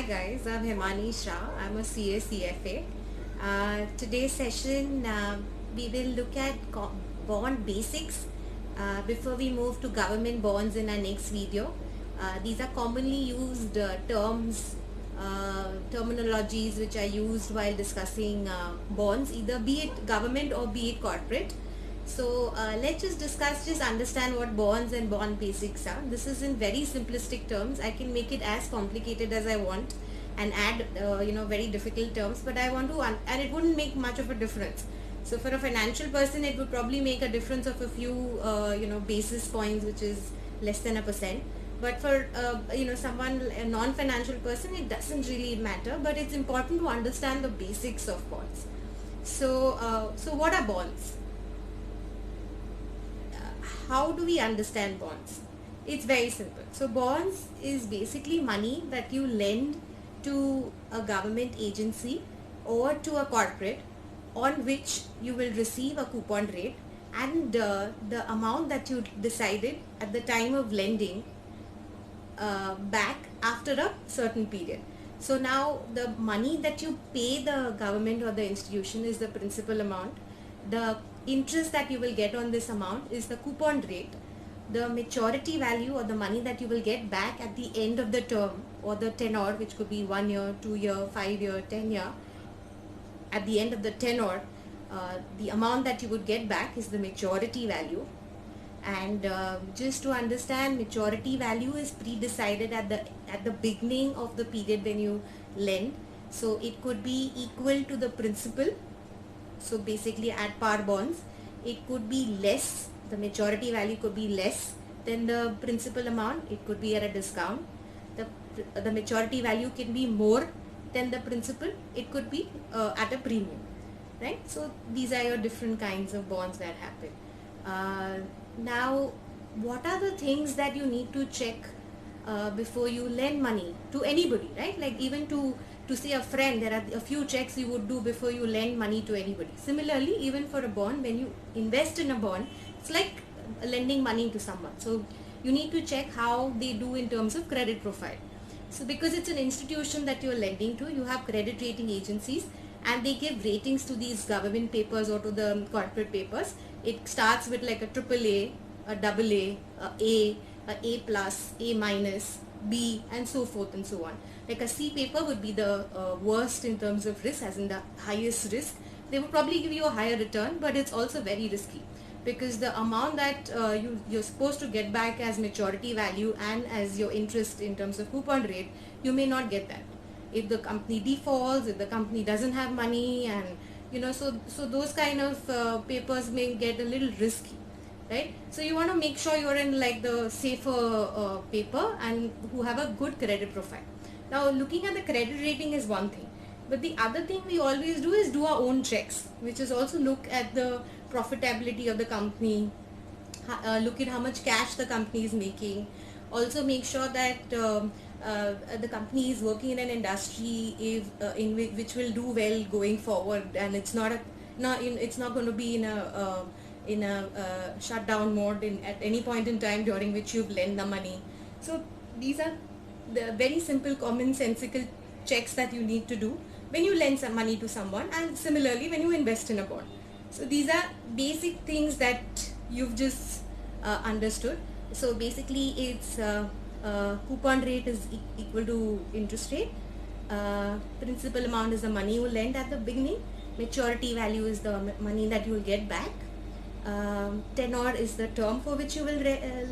Hi guys, I'm Himani Shah. I'm a CA CFA. Today's session we will look at bond basics before we move to government bonds in our next video. These are commonly used terminologies which are used while discussing bonds, either be it government or be it corporate. So let's just understand what bonds and bond basics are. This is in very simplistic terms. I can make it as complicated as I want and add very difficult terms, but I want to and it wouldn't make much of a difference. So for a financial person, it would probably make a difference of a few basis points, which is less than a percent. But for someone, a non-financial person, it doesn't really matter. But it's important to understand the basics of bonds. So what are bonds? How do we understand bonds? It's very simple. So bonds is basically money that you lend to a government agency or to a corporate, on which you will receive a coupon rate, and the amount that you decided at the time of lending back after a certain period. So now the money that you pay the government or the institution is the principal amount. The interest that you will get on this amount is the coupon rate. The maturity value, or the money that you will get back at the end of the term or the tenure, which could be 1 year, 2 year, 5 year, 10 year. At the end of the tenure, the amount that you would get back is the maturity value. And just to understand, maturity value is pre-decided at the beginning of the period when you lend. So it could be equal to the principal. So basically at par bonds, it could be less. The maturity value could be less than the principal amount. It could be at a discount. The maturity value can be more than the principal. It could be at a premium, right? So these are your different kinds of bonds that happen. Now, what are the things that you need to check before you lend money to anybody, right? Like even to say a friend, there are a few checks you would do before you lend money to anybody. Similarly, even for a bond, when you invest in a bond, it's like lending money to someone. So you need to check how they do in terms of credit profile. So because it's an institution that you're lending to, you have credit rating agencies, and they give ratings to these government papers or to the corporate papers. It starts with like a triple A, a double A, a plus, A minus, B, and so forth and so on. Like a C paper would be the worst in terms of risk, as in the highest risk. They would probably give you a higher return, but it's also very risky, because the amount that you're supposed to get back as maturity value and as your interest in terms of coupon rate, you may not get that. If the company defaults, if the company doesn't have money, and so those kind of papers may get a little risky, right? So you want to make sure you're in like the safer paper and who have a good credit profile. Now looking at the credit rating is one thing, but the other thing we always do is do our own checks, which is also look at the profitability of the company, look at how much cash the company is making. Also make sure that the company is working in an industry in which will do well going forward, and it's not going to be in a shutdown mode at any point in time during which you've lent the money. So these are the very simple commonsensical checks that you need to do when you lend some money to someone, and similarly when you invest in a bond. So these are basic things that you've just understood. So basically it's coupon rate is equal to interest rate. Principal amount is the money you lend at the beginning. Maturity value is the money that you will get back. Tenor is the term for which you will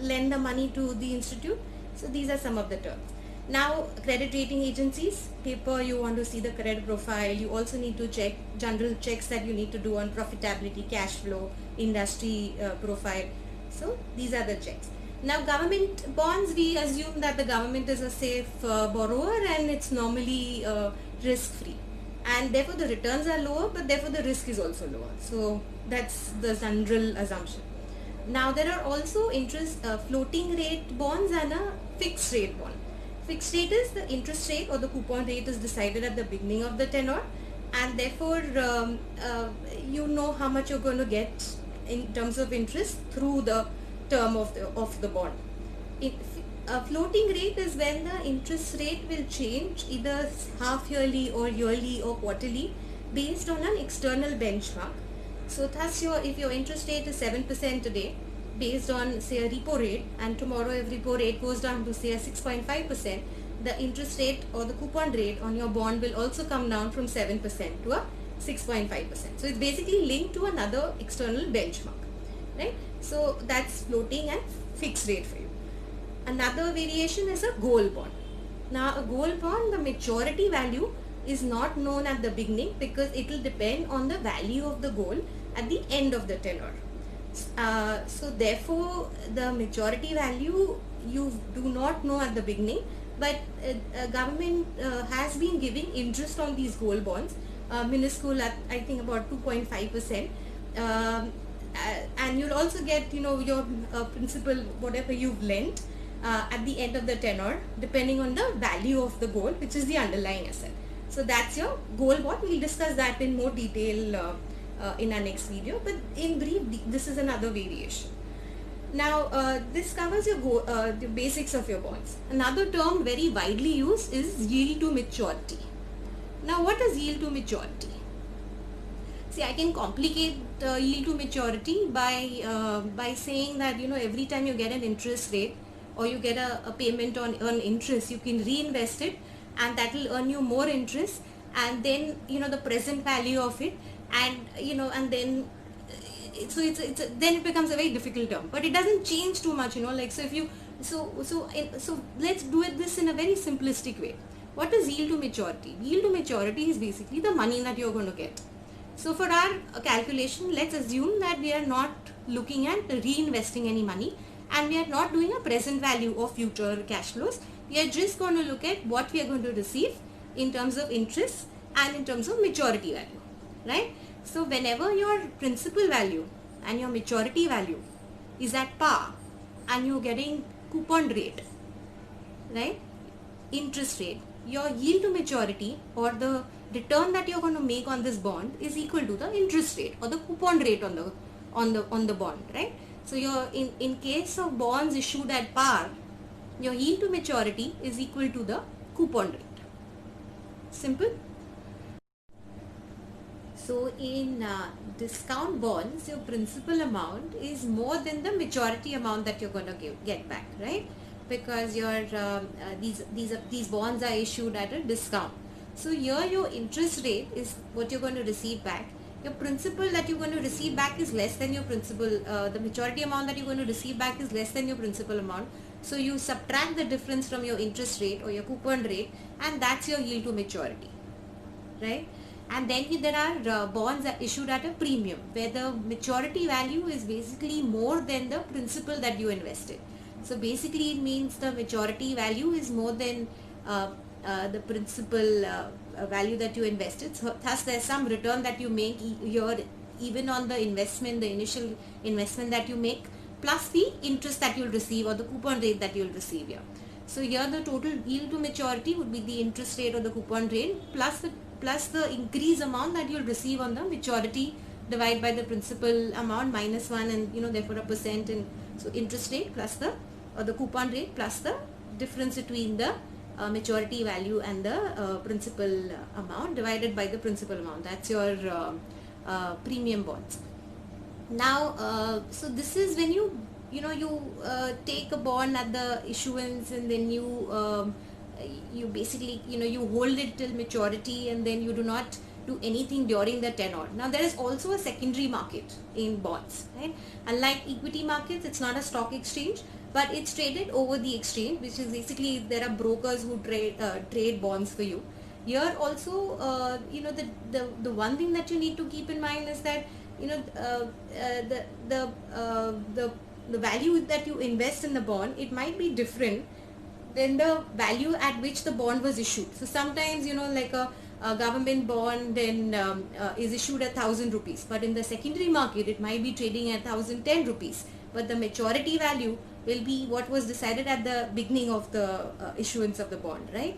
lend the money to the institute. So these are some of the terms. Now credit rating agencies, paper, you want to see the credit profile. You also need to check general checks that you need to do on profitability, cash flow, industry profile. So these are the checks. Now government bonds, we assume that the government is a safe borrower, and it's normally risk free, and therefore the returns are lower, but therefore the risk is also lower. So that's the general assumption. Now there are also floating rate bonds and a fixed rate bond. Fixed rate is the interest rate or the coupon rate is decided at the beginning of the tenure, and therefore you know how much you're going to get in terms of interest through the term of the bond. A floating rate is when the interest rate will change either half yearly or yearly or quarterly based on an external benchmark. So thus if your interest rate is 7% today based on say a repo rate, and tomorrow if repo rate goes down to say a 6.5%, the interest rate or the coupon rate on your bond will also come down from 7% to a 6.5%. So it's basically linked to another external benchmark, right? So that's floating and fixed rate for you. Another variation is a gold bond. Now a gold bond, the maturity value is not known at the beginning because it will depend on the value of the gold at the end of the tenure. So therefore the maturity value you do not know at the beginning, but government has been giving interest on these gold bonds, minuscule at I think about 2.5%. And you'll also get your principal whatever you've lent at the end of the tenure depending on the value of the gold, which is the underlying asset. So that's your gold bond. We'll discuss that in more detail in our next video, but in brief this is another variation. Now this covers the basics of your bonds. Another term very widely used is yield to maturity. Now what is yield to maturity? See, I can complicate yield to maturity by saying that every time you get an interest rate or you get a payment on interest, you can reinvest it and that will earn you more interest, and then the present value of it, and and then so then it becomes a very difficult term, but it doesn't change too much, like so if you so let's do this in a very simplistic way. What is yield to maturity? Yield to maturity is basically the money that you're going to get. So for our calculation, let's assume that we are not looking at reinvesting any money and we are not doing a present value of future cash flows. We are just going to look at what we are going to receive in terms of interest and in terms of maturity value, right? So whenever your principal value and your maturity value is at par and you're getting coupon rate, right, interest rate, your yield to maturity or the return that you're going to make on this bond is equal to the interest rate or the coupon rate on the bond, right? So your in case of bonds issued at par, your yield to maturity is equal to the coupon rate. Simple. So in discount bonds, your principal amount is more than the maturity amount that you're going to get back, right? Because your these bonds are issued at a discount. So here your interest rate is what you're going to receive back. Your principal that you're going to receive back is less than your principal. The maturity amount that you're going to receive back is less than your principal amount. So you subtract the difference from your interest rate or your coupon rate, and that's your yield to maturity, right? And then there are bonds that issued at a premium where the maturity value is basically more than the principal that you invested. So basically it means the maturity value is more than the principal value that you invested. So thus there's some return that you make here even on the investment, the initial investment that you make, plus the interest that you'll receive or the coupon rate that you'll receive here. So here the total yield to maturity would be the interest rate or the coupon rate plus the increase amount that you'll receive on the maturity divided by the principal amount minus 1, and therefore a percent, and so interest rate plus the coupon rate plus the difference between the maturity value and the principal amount divided by the principal amount. That's your premium bonds. Now so this is when you take a bond at the issuance, and then you basically you hold it till maturity, and then you do not do anything during the tenure. Now there is also a secondary market in bonds, right? Unlike equity markets, it's not a stock exchange, but it's traded over the exchange, which is basically there are brokers who trade bonds for you. Here also the one thing that you need to keep in mind is that the value that you invest in the bond, it might be different than the value at which the bond was issued. So sometimes like a government bond then is issued at 1,000 rupees, but in the secondary market it might be trading at 1,010 rupees, but the maturity value will be what was decided at the beginning of the issuance of the bond, right?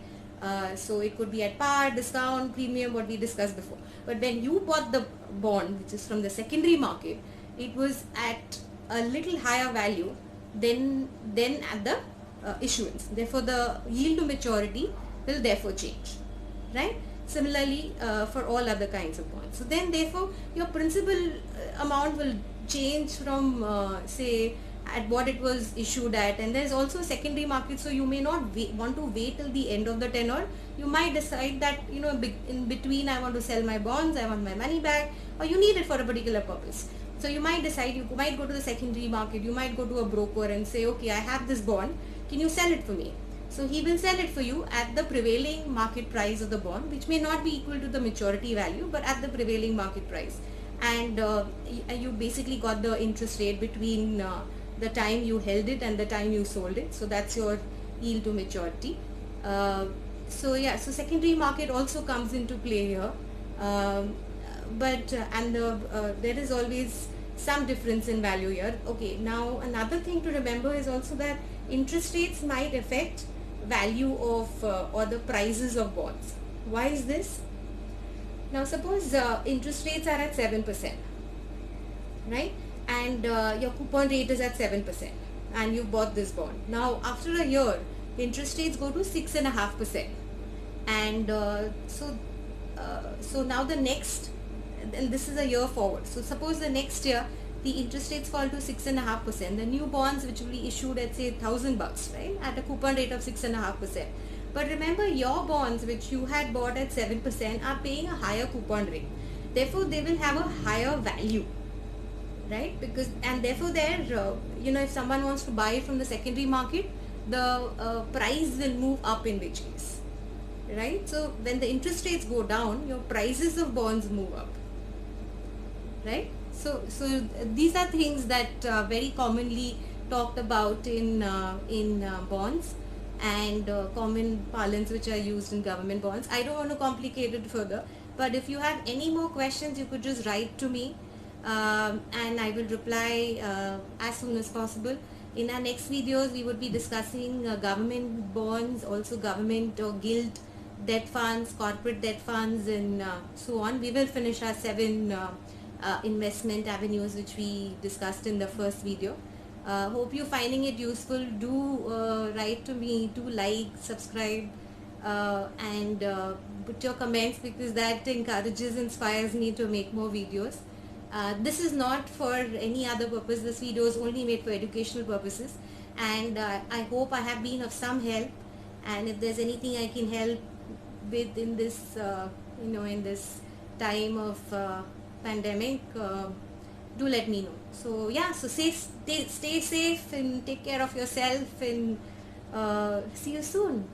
So it could be at par, discount, premium, what we discussed before. But when you bought the bond, which is from the secondary market, it was at a little higher value than at the issuance. Therefore, the yield to maturity will therefore change, right? Similarly, for all other kinds of bonds. So then, therefore, your principal amount will change from say at what it was issued at, and there's also a secondary market, so you may not want to wait till the end of the tenure. You might decide that, you know, in between I want to sell my bonds, I want my money back, or you need it for a particular purpose. So you might decide, you might go to the secondary market, you might go to a broker and say, okay, I have this bond, can you sell it for me? So he will sell it for you at the prevailing market price of the bond, which may not be equal to the maturity value, but at the prevailing market price. And you basically got the interest rate between the time you held it and the time you sold it. So that's your yield to maturity. So yeah, so secondary market also comes into play here. There is always some difference in value here. Okay, now another thing to remember is also that interest rates might affect value of or the prices of bonds. Why is this? Now suppose interest rates are at 7%, right? And your coupon rate is at 7%, and you bought this bond. Now after a year, interest rates go to 6.5%, and so now the next, and this is a year forward. So suppose the next year the interest rates fall to 6.5%. The new bonds which will be issued at say $1,000, right, at a coupon rate of 6.5%. But remember, your bonds which you had bought at 7% are paying a higher coupon rate. Therefore, they will have a higher value, right? Because, and therefore, if someone wants to buy it from the secondary market, the price will move up in which case, right? So when the interest rates go down, your prices of bonds move up, right? So these are things that very commonly talked about in bonds, and common parlance which are used in government bonds. I don't want to complicate it further, but if you have any more questions, you could just write to me, and I will reply as soon as possible. In our next videos, we would be discussing government bonds, also government or gilt debt funds, corporate debt funds, and so on. We will finish our 7 investment avenues which we discussed in the first video. Hope you're finding it useful. Do write to me, do like, subscribe, and put your comments, because that encourages, inspires me to make more videos. This is not for any other purpose. This video is only made for educational purposes, and I hope I have been of some help. And if there's anything I can help with in this in this time of pandemic, do let me know. So yeah, so stay safe and take care of yourself, and see you soon.